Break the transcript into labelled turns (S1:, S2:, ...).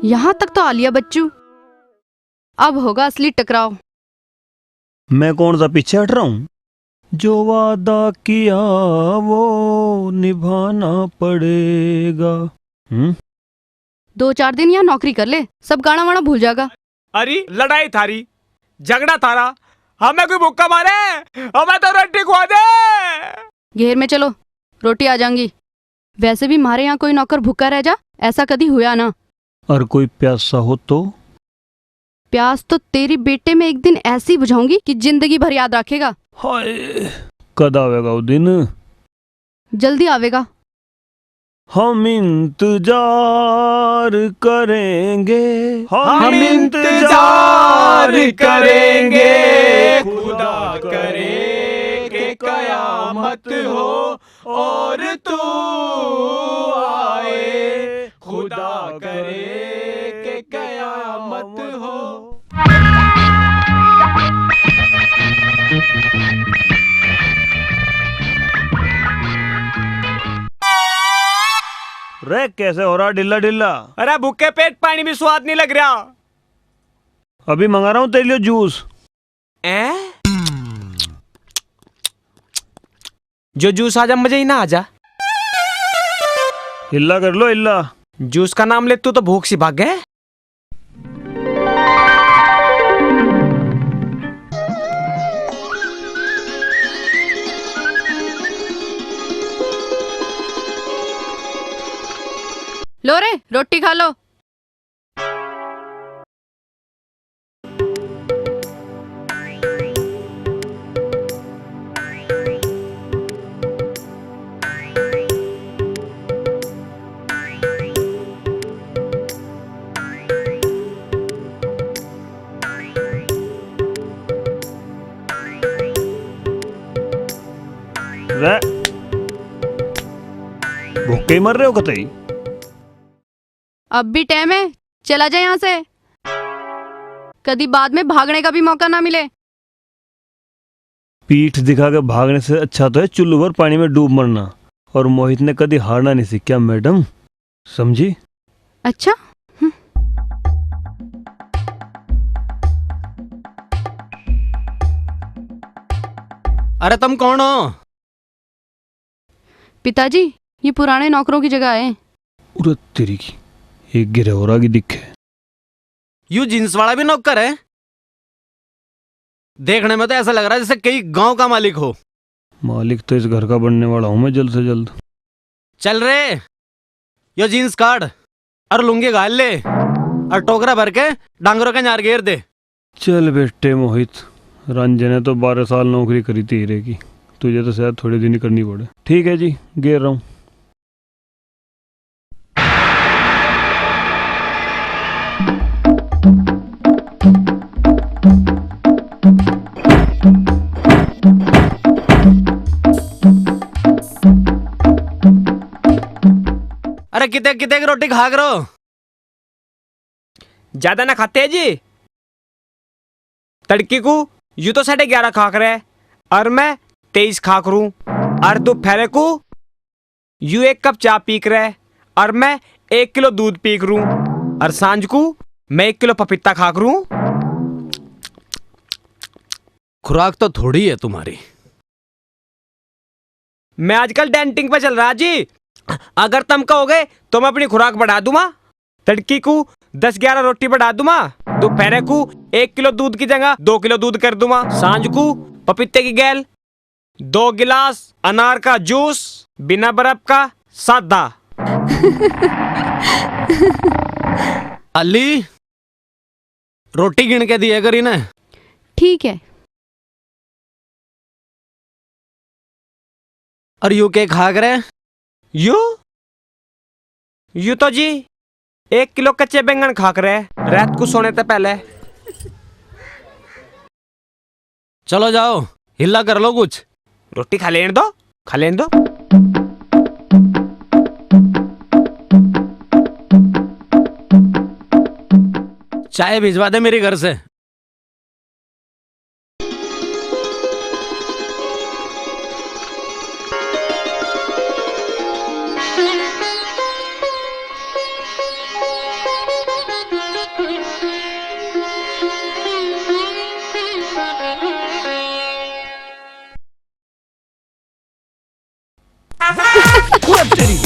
S1: यहाँ तक तो आलिया बच्चू, अब होगा असली टकराव।
S2: मैं कौन सा पीछे हट रहा हूँ? जो वादा किया वो निभाना पड़ेगा।
S1: 2-4 दिन यहाँ नौकरी कर ले, सब गाना वाना भूल जाएगा।
S3: अरे लड़ाई थारी, झगड़ा थारा, हमें कोई भूखा मारे, हमें तो रोटी खुआ दे।
S1: घेर में चलो, रोटी आ जाएंगी। वैसे भी हमारे यहाँ कोई नौकर भूखा रह जा, ऐसा कभी हुआ ना।
S2: और कोई प्यासा हो तो?
S1: प्यास तो तेरी बेटे में एक दिन ऐसी बुझाऊंगी कि जिंदगी भर याद रखेगा।
S2: हाय, कद आवेगा वो दिन?
S1: जल्दी आवेगा।
S2: हम इंतजार करेंगे,
S3: हम इंतजार करेंगे, खुदा करे कि कयामत हो और तू आए, खुदा करे कि कयामत हो।
S2: रे कैसे हो रहा ढिल्ला ढिल्ला?
S3: अरे भूखे पेट पानी भी स्वाद नहीं लग रहा।
S2: अभी मंगा रहा हूँ तेरे लिए जूस।
S3: जो जूस आजा मजे ही ना आजा।
S2: हिल्ला कर लो हिल्ला।
S3: जूस का नाम ले तू तो भूख सी भाग गए।
S1: लो रे, रोटी खा लो।
S2: रे भूखे ही मर रहे हो कतई?
S1: अब भी टाइम है, चला जाए यहाँ से, कभी बाद में भागने का भी मौका ना मिले।
S2: पीठ दिखा के भागने से अच्छा तो है चुल्लू भर पानी में डूब मरना। और मोहित ने कभी हारना नहीं सीखा मैडम, समझी?
S1: अच्छा।
S3: अरे तुम कौन हो?
S1: पिताजी, ये पुराने नौकरों की जगह है।
S2: उरे तेरी की, एक गिरहरा की दिखे।
S3: यू जींस वाला भी नौकर है? देखने में तो ऐसा लग रहा है जैसे कई गांव का मालिक हो।
S2: मालिक तो इस घर का बनने वाला हूं मैं जल्द से जल्द।
S3: चल रे, यो जींस काट और लुंगी घाल ले और टोकरा भर के डांगरों के नार घेर दे।
S2: चल बेटे मोहित, रंजन ने तो 12 साल नौकरी करी थी हीरे की, तुझे तो शायद थोड़े दिन ही करनी पड़े। ठीक है जी, घेर रहा हूँ।
S3: अरे किते किते की रोटी खा करो, ज्यादा ना खाते हैं जी। तड़की को यू तो 11:30 खा कर है और मैं 23 खा करूं। और दोपहर को यू 1 कप चाय पी कर है और मैं 1 किलो दूध पी करूं। और सांझ को मैं 1 किलो पपीता खा करूं। खुराक तो थोड़ी है तुम्हारी। मैं आजकल डेंटिंग पे चल रहा जी, अगर तुम कहोगे तो मैं अपनी खुराक बढ़ा दूंगा। तड़की को 10-11 रोटी बढ़ा दूंगा। दोपहर को 1 किलो दूध की जगह 2 किलो दूध कर दूंगा। सांझ को पपीते की गैल, 2 गिलास अनार का जूस बिना बर्फ का सादा। अली, रोटी गिन के दिया करी ना।
S1: ठीक है।
S3: और यू के खा करे? यू तो जी 1 किलो कच्चे बैंगन खा कर रात को सोने से पहले। चलो जाओ, हिला कर लो कुछ। रोटी खा लेने दो, खा लेने दो। चाय भिजवा दे मेरे घर से।
S2: तेरी